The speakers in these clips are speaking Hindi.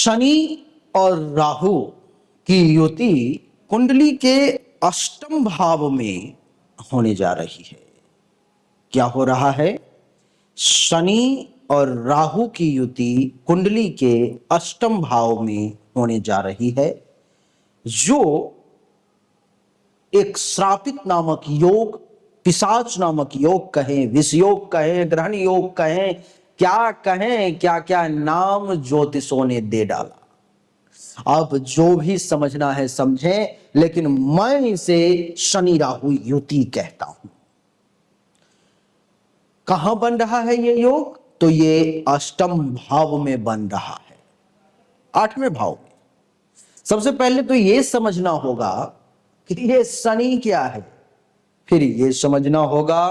शनि और राहु की युति कुंडली के अष्टम भाव में होने जा रही है। क्या हो रहा है? शनि और राहु की युति कुंडली के अष्टम भाव में होने जा रही है, जो एक श्रापित नामक योग, पिशाच नामक योग कहें, विष योग कहें, ग्रहण योग कहें, क्या कहें, क्या क्या नाम ज्योतिषों ने दे डाला। अब जो भी समझना है समझें, लेकिन मैं इसे शनि राहु युति कहता हूं। कहां बन रहा है ये योग? तो ये अष्टम भाव में बन रहा है, आठवें भाव में। सबसे पहले तो ये समझना होगा कि ये शनि क्या है, फिर ये समझना होगा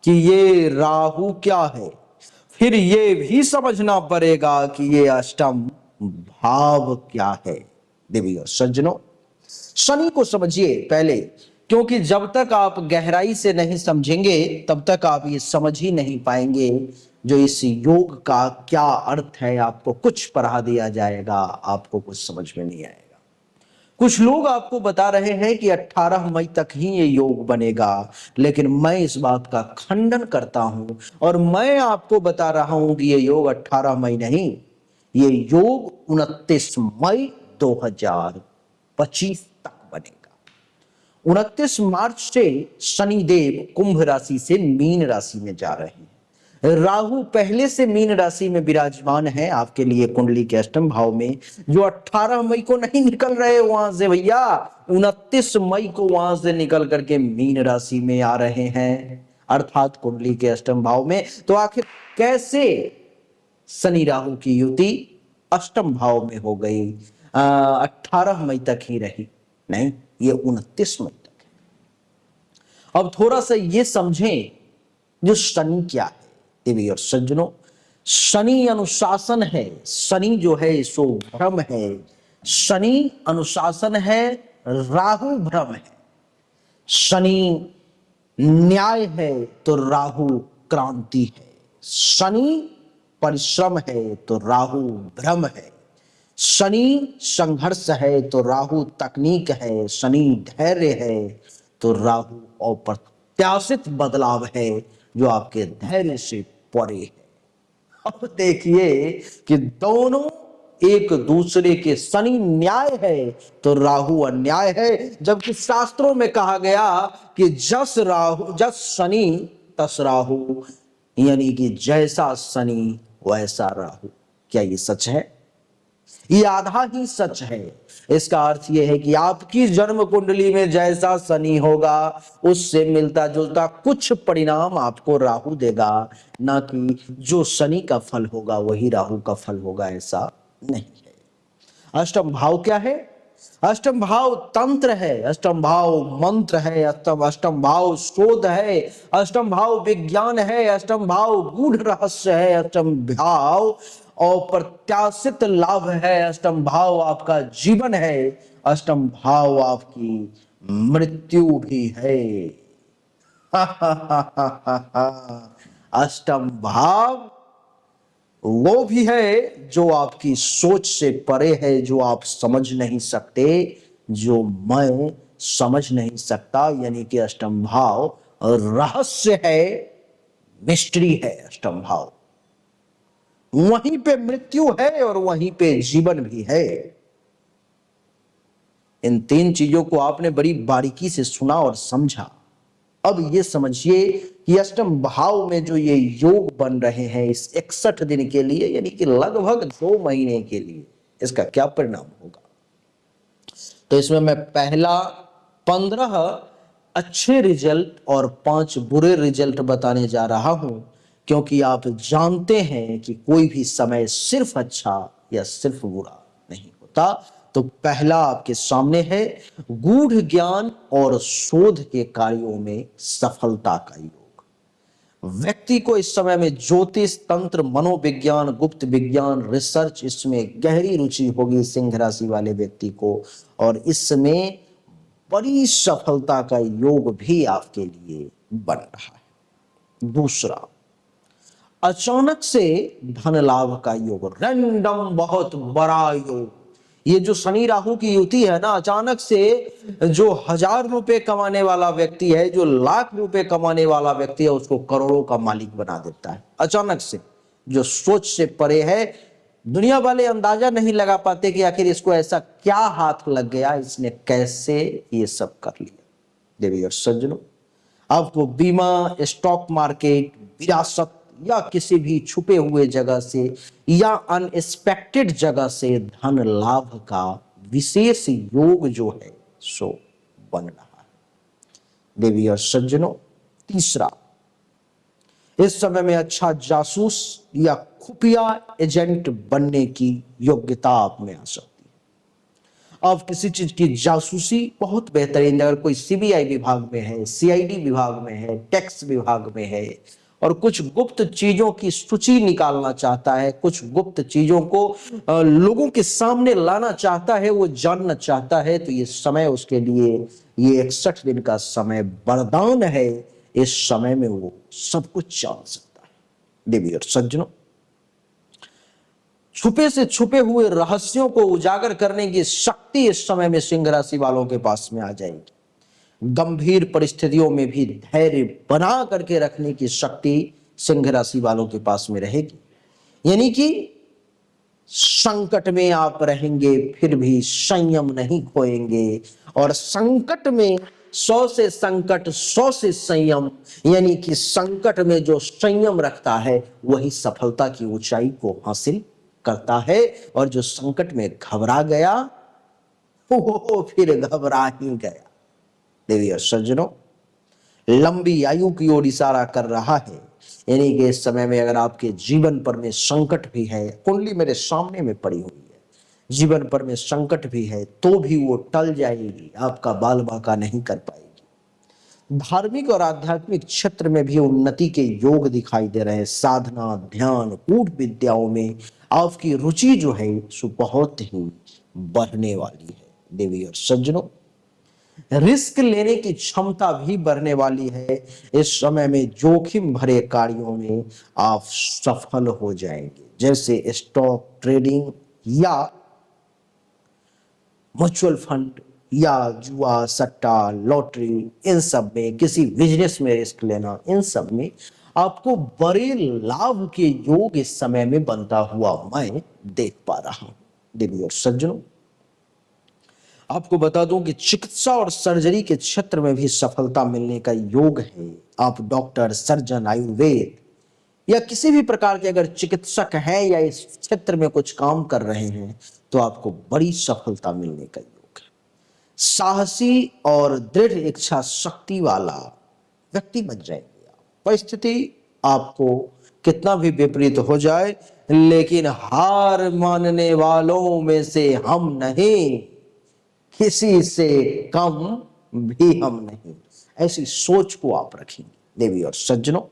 कि ये राहु क्या है, फिर ये भी समझना पड़ेगा कि ये अष्टम भाव क्या है। देवी और सज्जनों, शनि को समझिए पहले, क्योंकि जब तक आप गहराई से नहीं समझेंगे तब तक आप ये समझ ही नहीं पाएंगे जो इस योग का क्या अर्थ है। आपको कुछ पढ़ा दिया जाएगा, आपको कुछ समझ में नहीं आएगा। कुछ लोग आपको बता रहे हैं कि 18 मई तक ही ये योग बनेगा, लेकिन मैं इस बात का खंडन करता हूं और मैं आपको बता रहा हूं कि ये योग 18 मई नहीं, ये योग 29 मई 2025 तक बनेगा। 29 मार्च से शनिदेव कुंभ राशि से मीन राशि में जा रहे हैं। राहु पहले से मीन राशि में विराजमान है आपके लिए कुंडली के अष्टम भाव में, जो 18 मई को नहीं निकल रहे वहां से भैया, 29 मई को वहां से निकल करके मीन राशि में आ रहे हैं, अर्थात कुंडली के अष्टम भाव में। तो आखिर कैसे शनि राहु की युति अष्टम भाव में हो गई? 18 मई तक ही रही नहीं, ये 29 मई तक है। अब थोड़ा सा ये समझें जो शनि क्या है। देवी और सज्जनों, शनि अनुशासन है, शनि जो है सो भ्रम है, शनि अनुशासन है, राहु भ्रम है। शनि न्याय है तो राहु क्रांति है, शनि परिश्रम है तो राहु भ्रम है, शनि संघर्ष है तो राहु तकनीक है, शनि धैर्य है तो राहु अप्रत्याशित बदलाव है जो आपके धैर्य से परे है। अब देखिए कि दोनों एक दूसरे के, शनि न्याय है तो राहु अन्याय है, जबकि शास्त्रों में कहा गया कि जस शनि तस राहु, यानी कि जैसा शनि वैसा राहु। क्या ये सच है? ये आधा ही सच है। इसका अर्थ यह है कि आपकी जन्म कुंडली में जैसा शनि होगा उससे मिलता जुलता कुछ परिणाम आपको राहु देगा, ना कि जो शनि का फल होगा वही राहु का फल होगा, ऐसा नहीं है। अष्टम भाव क्या है? अष्टम भाव तंत्र है, अष्टम भाव मंत्र है, अष्टम भाव शोध है, अष्टम भाव विज्ञान है, अष्टम भाव गूढ़ रहस्य है, अष्टम भाव अप्रत्याशित लाभ है, अष्टम भाव आपका जीवन है, अष्टम भाव आपकी मृत्यु भी है। अष्टम भाव वो भी है जो आपकी सोच से परे है, जो आप समझ नहीं सकते, जो मैं समझ नहीं सकता, यानी कि अष्टम भाव रहस्य है, मिस्ट्री है। अष्टम भाव वहीं पे मृत्यु है और वहीं पे जीवन भी है। इन तीन चीजों को आपने बड़ी बारीकी से सुना और समझा। अब ये समझिए कि अष्टम भाव में जो ये योग बन रहे हैं इस 61 दिन के लिए, यानी कि लगभग 2 महीने के लिए, इसका क्या परिणाम होगा? तो इसमें मैं पहला 15 अच्छे रिजल्ट और 5 बुरे रिजल्ट बताने जा रहा हूं, क्योंकि आप जानते हैं कि कोई भी समय सिर्फ अच्छा या सिर्फ बुरा नहीं होता। तो पहला आपके सामने है गूढ़ ज्ञान और शोध के कार्यों में सफलता का योग। व्यक्ति को इस समय में ज्योतिष, तंत्र, मनोविज्ञान, गुप्त विज्ञान, रिसर्च, इसमें गहरी रुचि होगी सिंह राशि वाले व्यक्ति को, और इसमें बड़ी सफलता का योग भी आपके लिए बन रहा है। दूसरा, अचानक से धन लाभ का योग, रैंडम बहुत बड़ा योग। ये जो शनि राहु की युति है ना, अचानक से जो 1,000 रुपए कमाने वाला व्यक्ति है, जो लाख रुपए कमाने वाला व्यक्ति है, उसको करोड़ों का मालिक बना देता है अचानक से। जो सोच से परे है, दुनिया वाले अंदाजा नहीं लगा पाते कि आखिर इसको ऐसा क्या हाथ लग गया, इसने कैसे ये सब कर लिया। देवी और सज्जनों, आपको बीमा, स्टॉक मार्केट, विरासत या किसी भी छुपे हुए जगह से या अनएक्सपेक्टेड जगह से धन लाभ का विशेष योग जो है सो बन रहा है। देवी और सज्जनों, तीसरा, इस समय में अच्छा जासूस या खुफिया एजेंट बनने की योग्यता आप में आ सकती है। आप किसी चीज की जासूसी बहुत बेहतरीन, अगर कोई सीबीआई विभाग में है, सीआईडी विभाग में है, टैक्स विभाग में है और कुछ गुप्त चीजों की सूची निकालना चाहता है, कुछ गुप्त चीजों को लोगों के सामने लाना चाहता है, वो जानना चाहता है, तो ये समय उसके लिए, ये 61 दिन का समय वरदान है। इस समय में वो सब कुछ जान सकता है। देवी और सज्जनों, छुपे से छुपे हुए रहस्यों को उजागर करने की शक्ति इस समय में सिंह राशि वालों के पास में आ जाएगी। गंभीर परिस्थितियों में भी धैर्य बना करके रखने की शक्ति सिंह राशि वालों के पास में रहेगी। यानी कि संकट में आप रहेंगे फिर भी संयम नहीं खोएंगे, और संकट में 100 से संकट 100 से संयम, यानी कि संकट में जो संयम रखता है वही सफलता की ऊंचाई को हासिल करता है, और जो संकट में घबरा गया वो फिर घबरा ही गया। देवी और सज्जनों, लंबी आयु की ओर इशारा कर रहा है। यानी कि इस समय में अगर आपके जीवन पर में संकट भी है, कुंडली मेरे सामने में पड़ी हुई है, जीवन पर में संकट भी है तो भी वो टल जाएगी, आपका बाल बांका नहीं कर पाएगी। धार्मिक और आध्यात्मिक क्षेत्र में भी उन्नति के योग दिखाई दे रहे हैं। साधना, ध्यान, कूट विद्याओं में आपकी रुचि जो है सो बहुत ही बढ़ने वाली है। देवी और सज्जनों, रिस्क लेने की क्षमता भी बढ़ने वाली है। इस समय में जोखिम भरे कार्यों में आप सफल हो जाएंगे, जैसे स्टॉक ट्रेडिंग या म्यूचुअल फंड या जुआ, सट्टा, लॉटरी, इन सब में, किसी बिजनेस में रिस्क लेना, इन सब में आपको बड़े लाभ के योग इस समय में बनता हुआ मैं देख पा रहा हूं। देवी और सज्जनों, आपको बता दूं कि चिकित्सा और सर्जरी के क्षेत्र में भी सफलता मिलने का योग है। आप डॉक्टर, सर्जन, आयुर्वेद या किसी भी प्रकार के अगर चिकित्सक हैं या इस क्षेत्र में कुछ काम कर रहे हैं तो आपको बड़ी सफलता मिलने का योग है। साहसी और दृढ़ इच्छा शक्ति वाला व्यक्ति बन जाएंगे आप। परिस्थिति आपको कितना भी विपरीत हो जाए, लेकिन हार मानने वालों में से हम नहीं, किसी से कम भी हम नहीं, ऐसी सोच को आप रखेंगे। देवी और सज्जनों,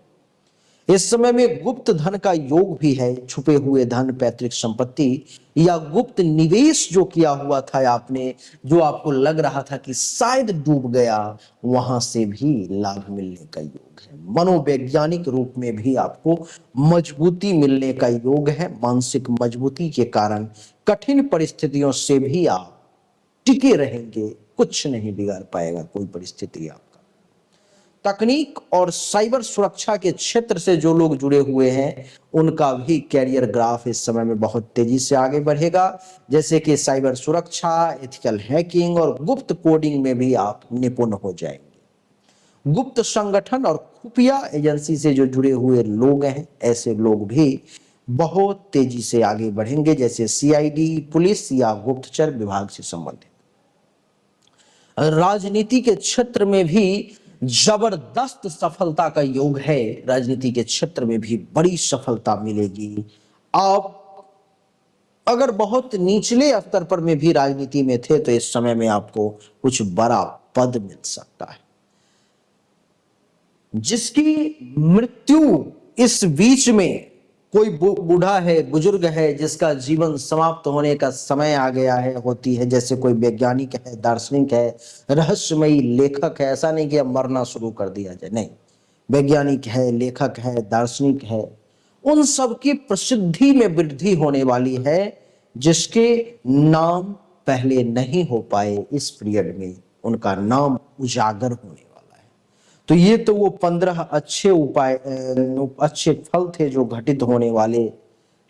इस समय में गुप्त धन का योग भी है। छुपे हुए धन, पैतृक संपत्ति या गुप्त निवेश जो किया हुआ था आपने, जो आपको लग रहा था कि शायद डूब गया, वहां से भी लाभ मिलने का योग है। मनोवैज्ञानिक रूप में भी आपको मजबूती मिलने का योग है। मानसिक मजबूती के कारण कठिन परिस्थितियों से भी आप टिके रहेंगे, कुछ नहीं बिगाड़ पाएगा कोई परिस्थिति आपका। तकनीक और साइबर सुरक्षा के क्षेत्र से जो लोग जुड़े हुए हैं उनका भी कैरियर ग्राफ इस समय में बहुत तेजी से आगे बढ़ेगा। जैसे कि साइबर सुरक्षा, एथिकल हैकिंग और गुप्त कोडिंग में भी आप निपुण हो जाएंगे। गुप्त संगठन और खुफिया एजेंसी से जो जुड़े हुए लोग हैं, ऐसे लोग भी बहुत तेजी से आगे बढ़ेंगे, जैसे सीआईडी, पुलिस या गुप्तचर विभाग से संबंधित। राजनीति के क्षेत्र में भी जबरदस्त सफलता का योग है। राजनीति के क्षेत्र में भी बड़ी सफलता मिलेगी। आप अगर बहुत निचले स्तर पर में भी राजनीति में थे तो इस समय में आपको कुछ बड़ा पद मिल सकता है। जिसकी मृत्यु इस बीच में, कोई बूढ़ा है, बुजुर्ग है जिसका जीवन समाप्त होने का समय आ गया है, होती है, जैसे कोई वैज्ञानिक है, दार्शनिक है, रहस्यमयी लेखक है। ऐसा नहीं कि अब मरना शुरू कर दिया जाए, नहीं, वैज्ञानिक है, लेखक है, दार्शनिक है, उन सब की प्रसिद्धि में वृद्धि होने वाली है जिसके नाम पहले नहीं हो पाए, इस पीरियड में उनका नाम उजागर होने वाला है। तो ये तो वो 15 अच्छे उपाय, अच्छे फल थे जो घटित होने वाले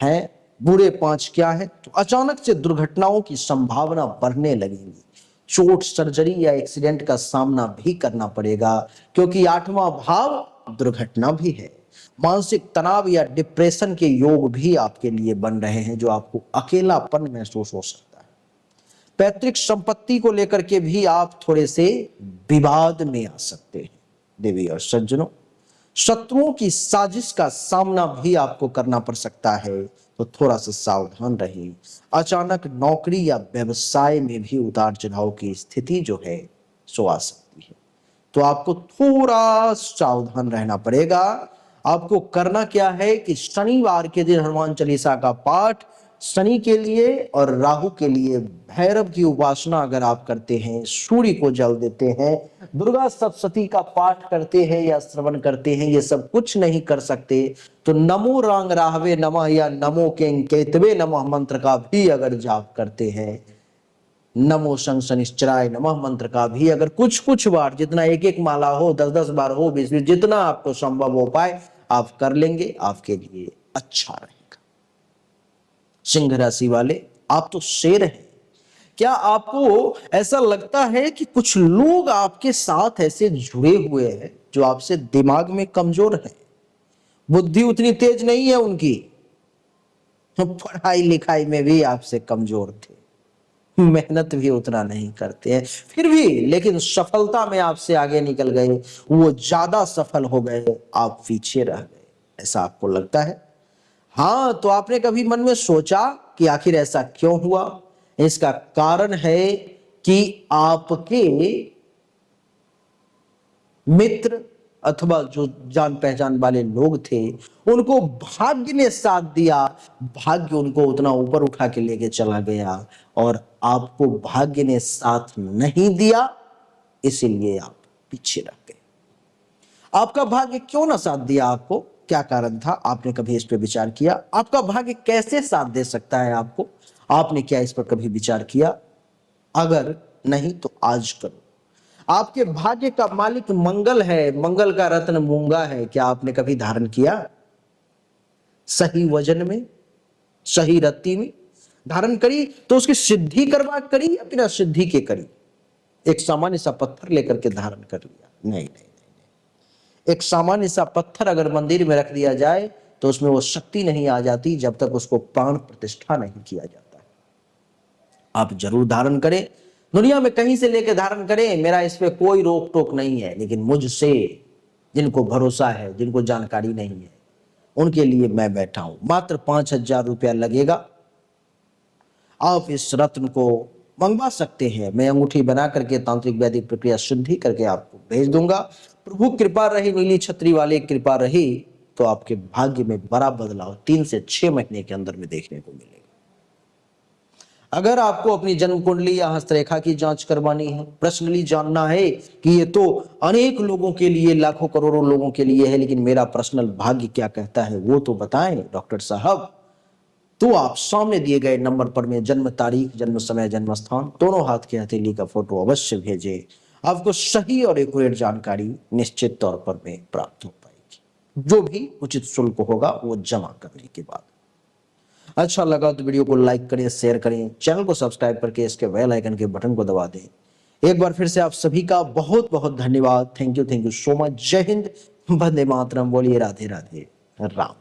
हैं। बुरे 5 क्या है? तो अचानक से दुर्घटनाओं की संभावना बढ़ने लगेगी, चोट, सर्जरी या एक्सीडेंट का सामना भी करना पड़ेगा, क्योंकि 8वां भाव दुर्घटना भी है। मानसिक तनाव या डिप्रेशन के योग भी आपके लिए बन रहे हैं, जो आपको अकेलापन महसूस हो सकता है। पैतृक संपत्ति को लेकर के भी आप थोड़े से विवाद में आ सकते हैं। देवी और सज्जनों, शत्रुओं की साजिश का सामना भी आपको करना पड़ सकता है, तो थोड़ा सा सावधान रहिए। अचानक नौकरी या व्यवसाय में भी उतार चढ़ाव की स्थिति जो है सो आ सकती है, तो आपको थोड़ा सावधान रहना पड़ेगा। आपको करना क्या है कि शनिवार के दिन हनुमान चालीसा का पाठ, शनि के लिए और राहु के लिए भैरव की उपासना अगर आप करते हैं, सूर्य को जल देते हैं, दुर्गा सप्तशती का पाठ करते हैं या श्रवण करते हैं, ये सब कुछ नहीं कर सकते तो नमो रांग राहवे नमः या नमो केतवे नमः मंत्र का भी अगर जाप करते हैं, नमो शं शनिश्चराय नमः मंत्र का भी अगर कुछ कुछ बार, जितना एक एक माला हो, 10-10 बार हो, 20-20, जितना आपको संभव हो पाए आप कर लेंगे, आपके लिए अच्छा रहेगा। सिंह राशि वाले, आप तो शेर हैं। क्या आपको ऐसा लगता है कि कुछ लोग आपके साथ ऐसे जुड़े हुए हैं जो आपसे दिमाग में कमजोर हैं, बुद्धि उतनी तेज नहीं है उनकी, पढ़ाई लिखाई में भी आपसे कमजोर थे, मेहनत भी उतना नहीं करते हैं, फिर भी लेकिन सफलता में आपसे आगे निकल गए, वो ज्यादा सफल हो गए, आप पीछे रह गए, ऐसा आपको लगता है? हाँ, तो आपने कभी मन में सोचा कि आखिर ऐसा क्यों हुआ? इसका कारण है कि आपके मित्र अथवा जो जान पहचान वाले लोग थे, उनको भाग्य ने साथ दिया, भाग्य उनको उतना ऊपर उठा के लेके चला गया और आपको भाग्य ने साथ नहीं दिया, इसीलिए आप पीछे रह गए। आपका भाग्य क्यों ना साथ दिया आपको? क्या कारण था? आपने कभी इस पर विचार किया? आपका भाग्य कैसे साथ दे सकता है आपको? आपने क्या इस पर कभी विचार किया? अगर नहीं तो आज करो। आपके भाग्य का मालिक मंगल है, मंगल का रत्न मूंगा है, क्या आपने कभी धारण किया? सही वजन में, सही रत्ती में धारण करी तो उसकी सिद्धि करवा करी या बिना सिद्धि के करी? एक सामान्य सा पत्थर लेकर के धारण कर लिया? नहीं नहीं, एक सामान्य सा पत्थर अगर मंदिर में रख दिया जाए तो उसमें वो शक्ति नहीं आ जाती जब तक उसको प्राण प्रतिष्ठा नहीं किया जाता। आप जरूर धारण करें, दुनिया में कहीं से लेकर धारण करें, मेरा इस पे कोई रोक टोक नहीं है, लेकिन मुझसे जिनको भरोसा है, जिनको जानकारी नहीं है, उनके लिए मैं बैठा हूं। मात्र 5,000 रुपया लगेगा, आप इस रत्न को मंगवा सकते हैं। मैं अंगूठी बना करके तांत्रिक वैदिक प्रक्रिया शुद्धि करके आपको भेज दूंगा। प्रभु कृपा रही, नीली छतरी वाले कृपा रही, तो आपके भाग्य में बड़ा बदलाव 3 से 6 महीने के अंदर में देखने को मिलेगा। अगर आपको अपनी जन्म कुंडली या हस्तरेखा की जांच करवानी है, पर्सनली जानना है कि ये तो अनेक लोगों के लिए, लाखों करोड़ों लोगों के लिए है, लेकिन मेरा पर्सनल भाग्य क्या कहता है वो तो बताएं डॉक्टर साहब, तो आप सामने दिए गए नंबर पर में जन्म तारीख, जन्म समय, जन्म स्थान, दोनों हाथ की हथेली का फोटो अवश्य भेजें। आपको सही और एक्यूरेट जानकारी निश्चित तौर पर में प्राप्त हो पाएगी, जो भी उचित शुल्क होगा वो जमा करने के बाद। अच्छा लगा तो वीडियो को लाइक करें, शेयर करें, चैनल को सब्सक्राइब करके इसके बेल आइकन के बटन को दबा दें। एक बार फिर से आप सभी का बहुत बहुत धन्यवाद। Thank you so much. जय हिंद, वंदे मातरम, बोलिए राधे राधे राम।